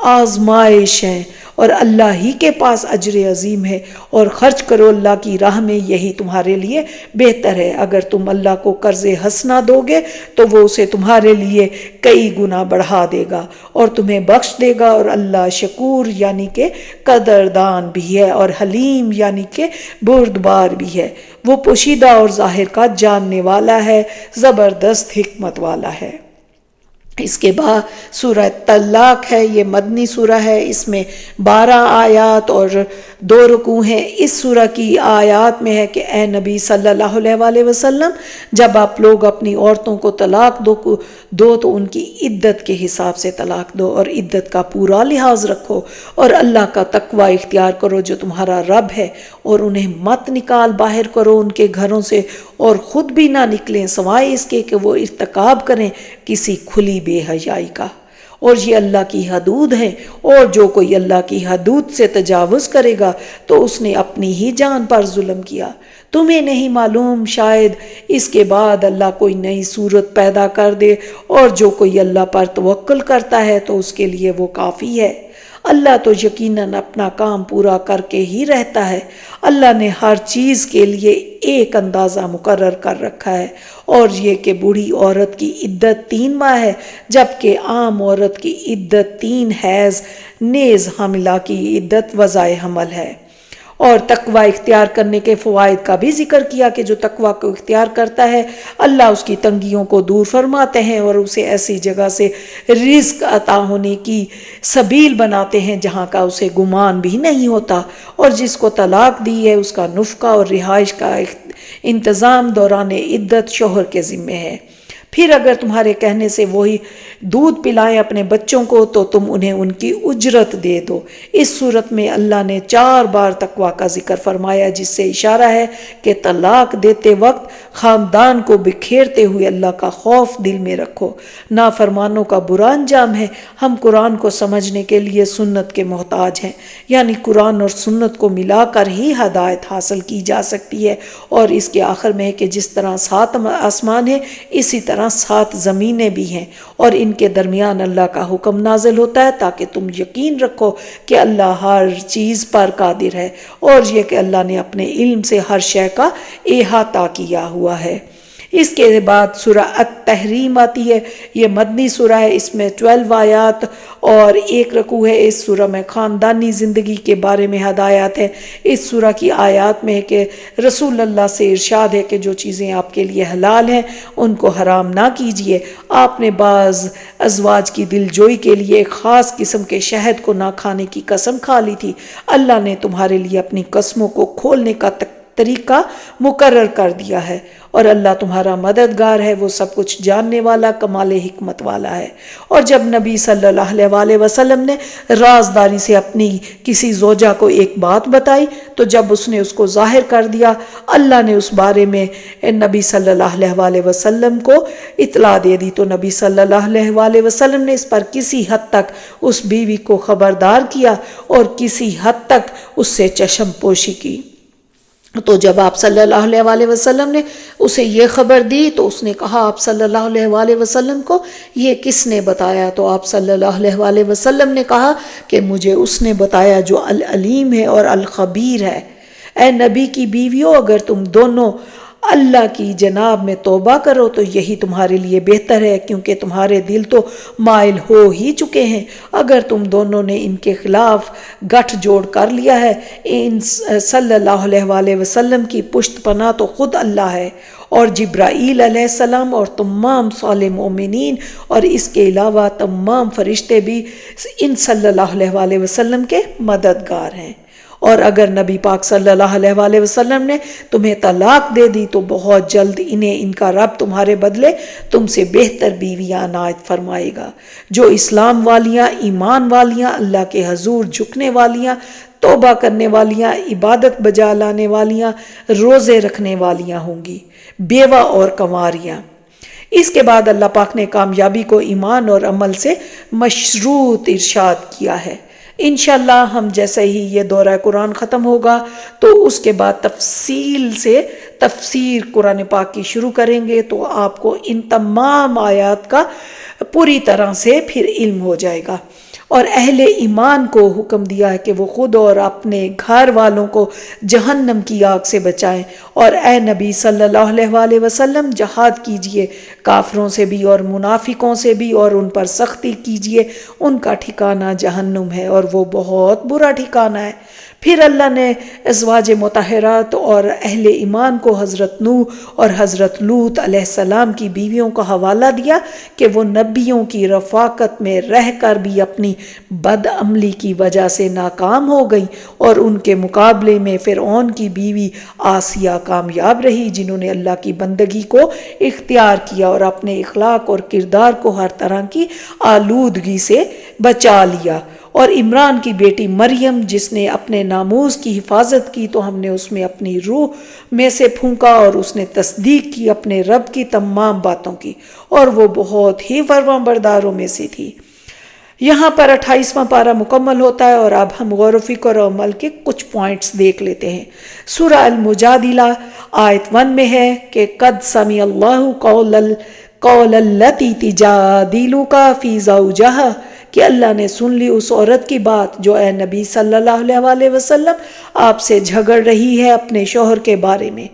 آزمائش ہے، اور اللہ ہی کے پاس اجر عظیم ہے، اور خرچ کرو اللہ کی راہ میں، یہی تمہارے لیے بہتر ہے۔ اگر تم اللہ کو قرض حسنہ دو گے تو وہ اسے تمہارے لیے کئی گنا بڑھا دے گا اور تمہیں بخش دے گا، اور اللہ شکور یعنی کہ قدردان بھی ہے، اور حلیم یعنی کہ بردبار بھی ہے۔ وہ پوشیدہ اور ظاہر کا جاننے والا ہے، زبردست حکمت والا ہے۔ اس کے بعد سورہ طلاق ہے، یہ مدنی سورہ ہے، اس میں 12 آیات اور 2 رکوع ہیں۔ اس سورہ کی آیات میں ہے کہ اے نبی صلی اللہ علیہ وآلہ وسلم، جب آپ لوگ اپنی عورتوں کو طلاق دو تو ان کی عدت کے حساب سے طلاق دو، اور عدت کا پورا لحاظ رکھو، اور اللہ کا تقوی اختیار کرو جو تمہارا رب ہے، اور انہیں مت نکال باہر کرو ان کے گھروں سے، اور خود بھی نہ نکلیں سوائے اس کے کہ وہ ارتکاب کریں کسی کھلی بے حیائی کا، اور یہ اللہ کی حدود ہیں، اور جو کوئی اللہ کی حدود سے تجاوز کرے گا تو اس نے اپنی ہی جان پر ظلم کیا۔ تمہیں نہیں معلوم شاید اس کے بعد اللہ کوئی نئی صورت پیدا کر دے، اور جو کوئی اللہ پر توکل کرتا ہے تو اس کے لیے وہ کافی ہے۔ اللہ تو یقیناً اپنا کام پورا کر کے ہی رہتا ہے۔ اللہ نے ہر چیز کے لیے ایک اندازہ مقرر کر رکھا ہے، اور یہ کہ بوڑھی عورت کی عدت 3 ماہ ہے، جبکہ عام عورت کی عدت 3 حیض، نیز حاملہ کی عدت وضع حمل ہے۔ اور تقوی اختیار کرنے کے فوائد کا بھی ذکر کیا کہ جو تقوی کو اختیار کرتا ہے اللہ اس کی تنگیوں کو دور فرماتے ہیں، اور اسے ایسی جگہ سے رزق عطا ہونے کی سبیل بناتے ہیں جہاں کا اسے گمان بھی نہیں ہوتا، اور جس کو طلاق دی ہے اس کا نفقہ اور رہائش کا انتظام دوران عدت شوہر کے ذمہ ہے۔ پھر اگر تمہارے کہنے سے وہی دودھ پلائیں اپنے بچوں کو تو تم انہیں ان کی اجرت دے دو۔ اس صورت میں اللہ نے 4 بار تقوی کا ذکر فرمایا، جس سے اشارہ ہے کہ طلاق دیتے وقت خاندان کو بکھیرتے ہوئے اللہ کا خوف دل میں رکھو۔ نافرمانوں کا برا انجام ہے۔ ہم قرآن کو سمجھنے کے لیے سنت کے محتاج ہیں، یعنی قرآن اور سنت کو ملا کر ہی ہدایت حاصل کی جا سکتی ہے۔ اور اس کے آخر میں ہے کہ جس طرح 7 آسمان ہیں اسی طرح 7 زمینیں بھی ہیں، اور ان کے درمیان اللہ کا حکم نازل ہوتا ہے تاکہ تم یقین رکھو کہ اللہ ہر چیز پر قادر ہے، اور یہ کہ اللہ نے اپنے علم سے ہر شے کا احاطہ کیا ہوا ہے۔ اس کے بعد سورہ التحریم آتی ہے۔ یہ مدنی سورہ ہے، اس میں 12 آیات اور 1 رکوع ہے۔ اس سورہ میں خاندانی زندگی کے بارے میں ہدایات ہے۔ اس سورہ کی آیات میں ہے کہ رسول اللہ سے ارشاد ہے کہ جو چیزیں آپ کے لیے حلال ہیں ان کو حرام نہ کیجیے۔ آپ نے بعض ازواج کی دل جوئی کے لیے ایک خاص قسم کے شہد کو نہ کھانے کی قسم کھا لی تھی۔ اللہ نے تمہارے لیے اپنی قسموں کو کھولنے کا طریقہ مقرر کر دیا ہے، اور اللہ تمہارا مددگار ہے، وہ سب کچھ جاننے والا، کمال حکمت والا ہے۔ اور جب نبی صلی اللہ علیہ وسلم نے رازداری سے اپنی کسی زوجہ کو ایک بات بتائی تو جب اس نے اس کو ظاہر کر دیا، اللہ نے اس بارے میں نبی صلی اللہ علیہ وسلم کو اطلاع دے دی، تو نبی صلی اللہ علیہ وسلم نے اس پر کسی حد تک اس بیوی کو خبردار کیا اور کسی حد تک اس سے چشم پوشی کی۔ تو جب آپ صلی اللہ علیہ وسلم نے اسے یہ خبر دی تو اس نے کہا آپ صلی اللہ علیہ وسلم کو یہ کس نے بتایا؟ تو آپ صلی اللہ علیہ وسلم نے کہا کہ مجھے اس نے بتایا جو العلیم ہے اور الخبیر ہے۔ اے نبی کی بیویوں، اگر تم دونوں اللہ کی جناب میں توبہ کرو تو یہی تمہارے لیے بہتر ہے، کیونکہ تمہارے دل تو مائل ہو ہی چکے ہیں۔ اگر تم دونوں نے ان کے خلاف گٹھ جوڑ کر لیا ہے، ان صلی اللہ علیہ وسلم کی پشت پناہ تو خود اللہ ہے، اور جبرائیل علیہ السلام اور تمام صالح مومنین اور اس کے علاوہ تمام فرشتے بھی ان صلی اللہ علیہ وسلم کے مددگار ہیں۔ اور اگر نبی پاک صلی اللہ علیہ وسلم نے تمہیں طلاق دے دی تو بہت جلد انہیں ان کا رب تمہارے بدلے تم سے بہتر بیویاں عنایت فرمائے گا، جو اسلام والیاں، ایمان والیاں، اللہ کے حضور جھکنے والیاں، توبہ کرنے والیاں، عبادت بجا لانے والیاں، روزے رکھنے والیاں ہوں گی، بیوہ اور کنواریاں۔ اس کے بعد اللہ پاک نے کامیابی کو ایمان اور عمل سے مشروط ارشاد کیا ہے۔ انشاءاللہ ہم جیسے ہی یہ دورہ قرآن ختم ہوگا تو اس کے بعد تفصیل سے تفسیر قرآن پاک کی شروع کریں گے، تو آپ کو ان تمام آیات کا پوری طرح سے پھر علم ہو جائے گا۔ اور اہل ایمان کو حکم دیا ہے کہ وہ خود اور اپنے گھر والوں کو جہنم کی آگ سے بچائیں، اور اے نبی صلی اللہ علیہ وسلم جہاد کیجئے کافروں سے بھی اور منافقوں سے بھی، اور ان پر سختی کیجئے، ان کا ٹھکانہ جہنم ہے اور وہ بہت برا ٹھکانہ ہے۔ پھر اللہ نے ازواج مطہرات اور اہل ایمان کو حضرت نوح اور حضرت لوط علیہ السلام کی بیویوں کا حوالہ دیا کہ وہ نبیوں کی رفاقت میں رہ کر بھی اپنی بد عملی کی وجہ سے ناکام ہو گئیں، اور ان کے مقابلے میں فرعون کی بیوی آسیہ کامیاب رہی، جنہوں نے اللہ کی بندگی کو اختیار کیا اور اپنے اخلاق اور کردار کو ہر طرح کی آلودگی سے بچا لیا۔ اور عمران کی بیٹی مریم جس نے اپنے ناموس کی حفاظت کی تو ہم نے اس میں اپنی روح میں سے پھونکا، اور اس نے تصدیق کی اپنے رب کی تمام باتوں کی، اور وہ بہت ہی فرمانبرداروں میں سے تھی۔ یہاں پر 28واں پارہ مکمل ہوتا ہے، اور اب ہم غور و فکر اور عمل کے کچھ پوائنٹس دیکھ لیتے ہیں۔ سورہ المجادلہ آیت 1 میں ہے کہ قد سمع اللہ قول التی تجادلک فی زوجہا، کہ اللہ نے سن لی اس عورت کی بات جو اے نبی صلی اللہ علیہ وسلم آپ سے جھگڑ رہی ہے اپنے شوہر کے بارے میں۔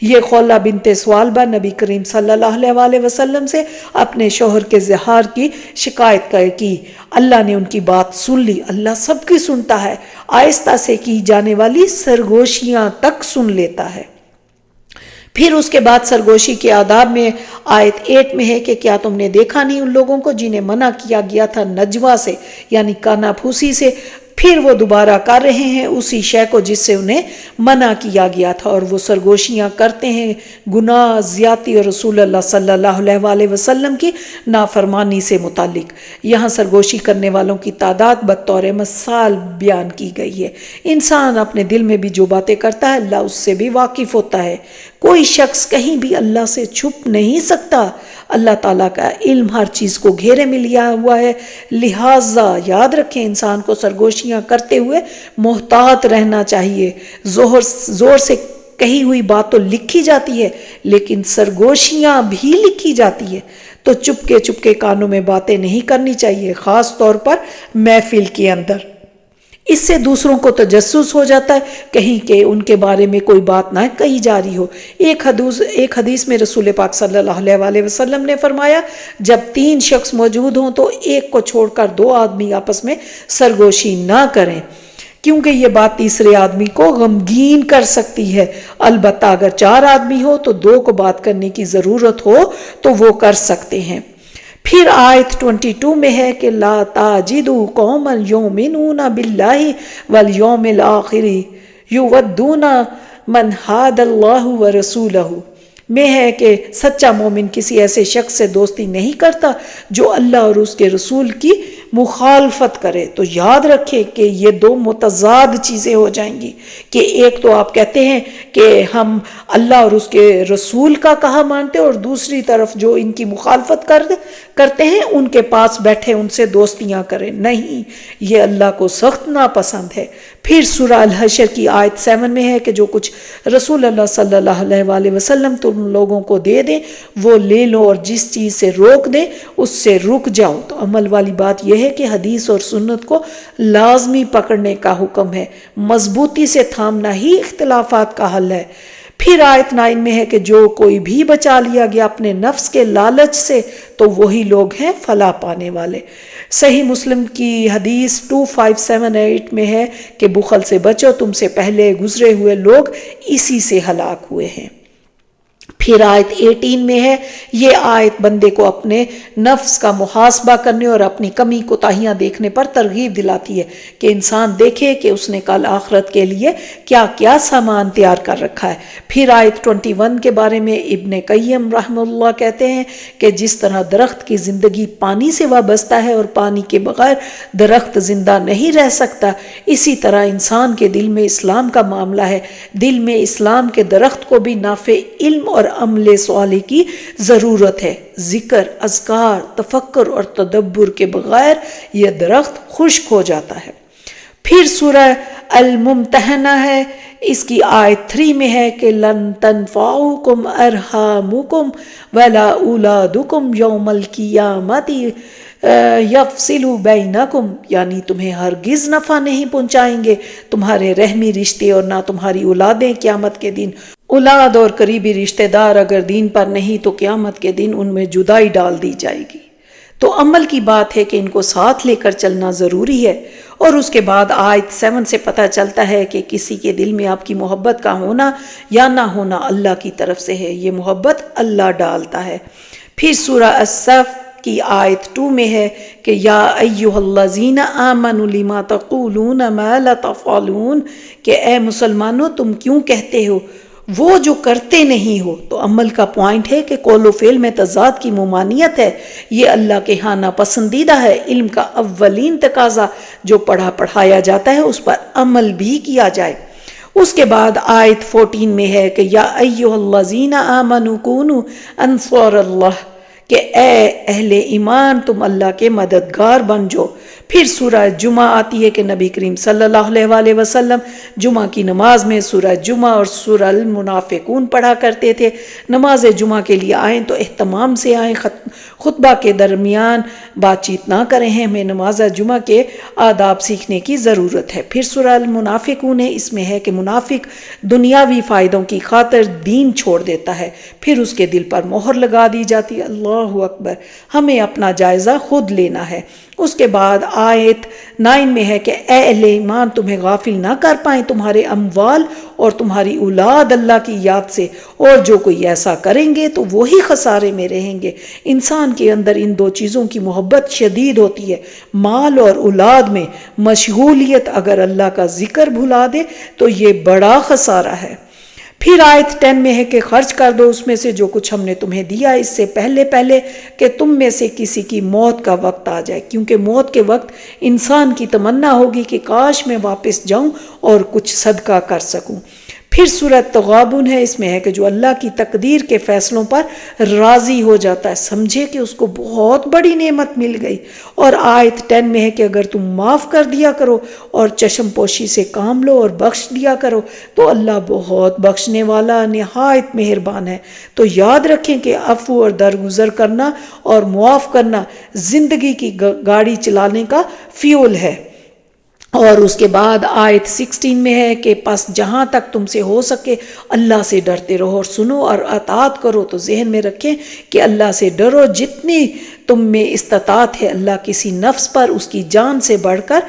یہ خولہ بنت ثعلبہ نبی کریم صلی اللہ علیہ وسلم سے اپنے شوہر کے زہار کی شکایت کی۔ اللہ نے ان کی بات سن لی۔ اللہ سب کی سنتا ہے، آہستہ سے کی جانے والی سرگوشیاں تک سن لیتا ہے۔ پھر اس کے بعد سرگوشی کے آداب میں آیت 8 میں ہے کہ کیا تم نے دیکھا نہیں ان لوگوں کو جنہیں منع کیا گیا تھا نجوہ سے، یعنی کانا پھوسی سے، پھر وہ دوبارہ کر رہے ہیں اسی شے کو جس سے انہیں منع کیا گیا تھا، اور وہ سرگوشیاں کرتے ہیں گناہ، زیادتی اور رسول اللہ صلی اللہ علیہ وآلہ وسلم کی نافرمانی سے متعلق۔ یہاں سرگوشی کرنے والوں کی تعداد بطور مثال بیان کی گئی ہے۔ انسان اپنے دل میں بھی جو باتیں کرتا ہے اللہ اس سے بھی واقف ہوتا ہے۔ کوئی شخص کہیں بھی اللہ سے چھپ نہیں سکتا۔ اللہ تعالیٰ کا علم ہر چیز کو گھیرے میں لیا ہوا ہے، لہٰذا یاد رکھیں انسان کو سرگوشیاں کرتے ہوئے محتاط رہنا چاہیے۔ زور سے کہی ہوئی بات تو لکھی جاتی ہے، لیکن سرگوشیاں بھی لکھی جاتی ہے، تو چپ کے کانوں میں باتیں نہیں کرنی چاہیے، خاص طور پر محفل کے اندر۔ اس سے دوسروں کو تجسس ہو جاتا ہے، کہیں کہ ان کے بارے میں کوئی بات نہ کہی جا رہی ہو۔ ایک حدیث میں رسول پاک صلی اللہ علیہ وآلہ وسلم نے فرمایا، جب 3 شخص موجود ہوں تو ایک کو چھوڑ کر 2 آدمی آپس میں سرگوشی نہ کریں، کیونکہ یہ بات تیسرے آدمی کو غمگین کر سکتی ہے۔ البتہ اگر 4 آدمی ہو تو 2 کو بات کرنے کی ضرورت ہو تو وہ کر سکتے ہیں۔ پھر آیت 22 میں ہے کہ لا تجدوا قوما یؤمنون باللہ والیوم الآخر یودون من حاد اللہ ورسولہ میں ہے کہ سچا مومن کسی ایسے شخص سے دوستی نہیں کرتا جو اللہ اور اس کے رسول کی مخالفت کرے۔ تو یاد رکھیں کہ یہ 2 متضاد چیزیں ہو جائیں گی، کہ ایک تو آپ کہتے ہیں کہ ہم اللہ اور اس کے رسول کا کہا مانتے، اور دوسری طرف جو ان کی مخالفت کرتے ہیں ان کے پاس بیٹھے ان سے دوستیاں کریں۔ نہیں، یہ اللہ کو سخت ناپسند ہے۔ پھر سورہ الحشر کی آیت 7 میں ہے کہ جو کچھ رسول اللہ صلی اللہ علیہ وآلہ وسلم تم لوگوں کو دے دیں وہ لے لو، اور جس چیز سے روک دیں اس سے رک جاؤ۔ تو عمل والی بات یہ ہے کہ حدیث اور سنت کو لازمی پکڑنے کا حکم ہے، مضبوطی سے تھامنا ہی اختلافات کا حل ہے۔ پھر آیت 9 میں ہے کہ جو کوئی بھی بچا لیا گیا اپنے نفس کے لالچ سے تو وہی لوگ ہیں فلاح پانے والے۔ صحیح مسلم کی حدیث 2578 میں ہے کہ بخل سے بچو، تم سے پہلے گزرے ہوئے لوگ اسی سے ہلاک ہوئے ہیں۔ پھر آیت 18 میں ہے، یہ آیت بندے کو اپنے نفس کا محاسبہ کرنے اور اپنی کمی کوتاہیاں دیکھنے پر ترغیب دلاتی ہے کہ انسان دیکھے کہ اس نے کل آخرت کے لیے کیا کیا سامان تیار کر رکھا ہے۔ پھر آیت 21 کے بارے میں ابن قیم رحمہ اللہ کہتے ہیں کہ جس طرح درخت کی زندگی پانی سے وابستہ ہے اور پانی کے بغیر درخت زندہ نہیں رہ سکتا، اسی طرح انسان کے دل میں اسلام کا معاملہ ہے۔ دل میں اسلام کے درخت کو بھی نافع علم اور عمل صالح کی ضرورت ہے۔ ذکر، اذکار، تفکر اور تدبر کے بغیر یہ درخت خشک ہو جاتا ہے۔ پھر سورہ الممتحنہ ہے، اس کی آیت 3 میں ہے کہ لن تنفعکم ارحامکم ولا اولادکم یوم القیامت یفصل بینکم، یعنی تمہیں ہرگز نفع نہیں پہنچائیں گے تمہارے رحمی رشتے اور نہ تمہاری اولادیں قیامت کے دن۔ اولاد اور قریبی رشتہ دار اگر دین پر نہیں تو قیامت کے دن ان میں جدائی ڈال دی جائے گی۔ تو عمل کی بات ہے کہ ان کو ساتھ لے کر چلنا ضروری ہے۔ اور اس کے بعد آیت 7 سے پتہ چلتا ہے کہ کسی کے دل میں آپ کی محبت کا ہونا یا نہ ہونا اللہ کی طرف سے ہے، یہ محبت اللہ ڈالتا ہے۔ پھر سورہ الصف کی آیت 2 میں ہے کہ یا ایھا الذین آمنوا لما تقولون ما لا تفعلون، کہ اے مسلمانوں تم کیوں کہتے ہو وہ جو کرتے نہیں ہو۔ تو عمل کا پوائنٹ ہے کہ قول و فعل میں تضاد کی ممانعت ہے، یہ اللہ کے ہاں ناپسندیدہ ہے۔ علم کا اولین تقاضا جو پڑھایا جاتا ہے اس پر عمل بھی کیا جائے۔ اس کے بعد آیت 14 میں ہے کہ یا ایھا الذین آمنوا کونوا انصار اللہ، کہ اے اہل ایمان تم اللہ کے مددگار بن جاؤ۔ پھر سورہ جمعہ آتی ہے کہ نبی کریم صلی اللہ علیہ وآلہ وسلم جمعہ کی نماز میں سورہ جمعہ اور سورہ المنافقون پڑھا کرتے تھے۔ نماز جمعہ کے لیے آئیں تو اہتمام سے آئیں، خطبہ کے درمیان بات چیت نہ کریں، ہمیں نماز جمعہ کے آداب سیکھنے کی ضرورت ہے۔ پھر سورہ المنافقون ہے، اس میں ہے کہ منافق دنیاوی فائدوں کی خاطر دین چھوڑ دیتا ہے، پھر اس کے دل پر مہر لگا دی جاتی ہے۔ اللہ اکبر، ہمیں اپنا جائزہ خود لینا ہے۔ اس کے بعد آیت 9 میں ہے کہ اے اہل ایمان تمہیں غافل نہ کر پائیں تمہارے اموال اور تمہاری اولاد اللہ کی یاد سے، اور جو کوئی ایسا کریں گے تو وہی خسارے میں رہیں گے۔ انسان انسان کے اندر ان دو چیزوں کی محبت شدید ہوتی ہے، مال اور اولاد میں مشغولیت اگر اللہ کا ذکر بھلا دے تو یہ بڑا خسارہ ہے۔ پھر آیت 10 میں ہے کہ خرچ کر دو اس میں سے جو کچھ ہم نے تمہیں دیا اس سے پہلے کہ تم میں سے کسی کی موت کا وقت آ جائے، کیونکہ موت کے وقت انسان کی تمنا ہوگی کہ کاش میں واپس جاؤں اور کچھ صدقہ کر سکوں۔ پھر سورۃ تغابن ہے، اس میں ہے کہ جو اللہ کی تقدیر کے فیصلوں پر راضی ہو جاتا ہے سمجھے کہ اس کو بہت بڑی نعمت مل گئی۔ اور آیت 10 میں ہے کہ اگر تم معاف کر دیا کرو اور چشم پوشی سے کام لو اور بخش دیا کرو تو اللہ بہت بخشنے والا نہایت مہربان ہے۔ تو یاد رکھیں کہ عفو اور درگزر کرنا اور معاف کرنا زندگی کی گاڑی چلانے کا فیول ہے۔ اور اس کے بعد آیت 16 میں ہے کہ پس جہاں تک تم سے ہو سکے اللہ سے ڈرتے رہو اور سنو اور اطاعت کرو۔ تو ذہن میں رکھیں کہ اللہ سے ڈرو جتنی تم میں استطاعت ہے، اللہ کسی نفس پر اس کی جان سے بڑھ کر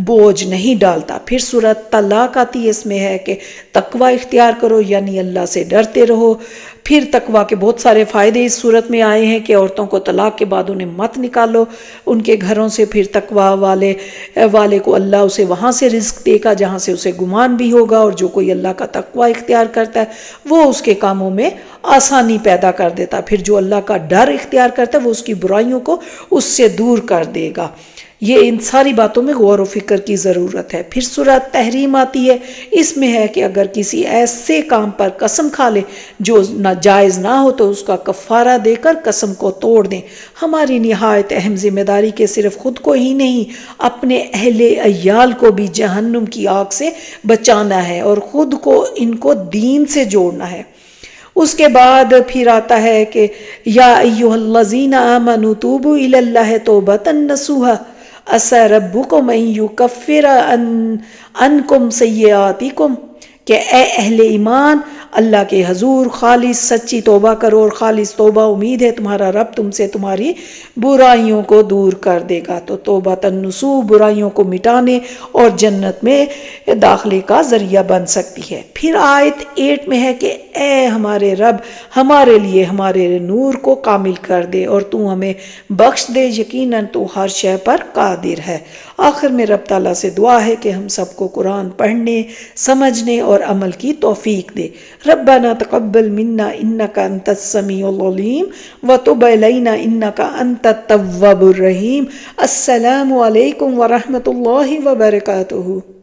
بوجھ نہیں ڈالتا۔ پھر سورۃ طلاق آتی ہے، اس میں ہے کہ تقوی اختیار کرو یعنی اللہ سے ڈرتے رہو۔ پھر تقوی کے بہت سارے فائدے اس صورت میں آئے ہیں کہ عورتوں کو طلاق کے بعد انہیں مت نکالو ان کے گھروں سے۔ پھر تقوی والے کو اللہ اسے وہاں سے رزق دے گا جہاں سے اسے گمان بھی ہوگا، اور جو کوئی اللہ کا تقوی اختیار کرتا ہے وہ اس کے کاموں میں آسانی پیدا کر دیتا ہے۔ پھر جو اللہ کا ڈر اختیار کرتا ہے وہ اس کی برائیوں کو اس سے دور کر دے گا۔ یہ ان ساری باتوں میں غور و فکر کی ضرورت ہے۔ پھر سورۃ تحریم آتی ہے، اس میں ہے کہ اگر کسی ایسے کام پر قسم کھا لے جو ناجائز نہ ہو تو اس کا کفارہ دے کر قسم کو توڑ دیں۔ ہماری نہایت اہم ذمہ داری کہ صرف خود کو ہی نہیں اپنے اہل عیال کو بھی جہنم کی آگ سے بچانا ہے اور خود کو ان کو دین سے جوڑنا ہے۔ اس کے بعد پھر آتا ہے کہ یا ایھا الذین آمنوا توبوا الی اللہ توبۃ نصوحا عسیٰ ربکم ان یکفر عنکم سیئاتکم، کہ اے اہل ایمان اللہ کے حضور خالص سچی توبہ کرو اور خالص توبہ امید ہے تمہارا رب تم سے تمہاری برائیوں کو دور کر دے گا۔ تو توبہ نصوح برائیوں کو مٹانے اور جنت میں داخلے کا ذریعہ بن سکتی ہے۔ پھر آیت 8 میں ہے کہ اے ہمارے رب ہمارے لیے ہمارے نور کو کامل کر دے اور تو ہمیں بخش دے، یقیناً تو ہر شے پر قادر ہے۔ آخر میں رب تعالیٰ سے دعا ہے کہ ہم سب کو قرآن پڑھنے، سمجھنے اور عمل کی توفیق دے۔ ربنا تقبل منا انک انت السمیع العلیم وتب علینا انک انت التواب الرحیم۔ السلام علیکم ورحمۃ اللہ وبرکاتہ۔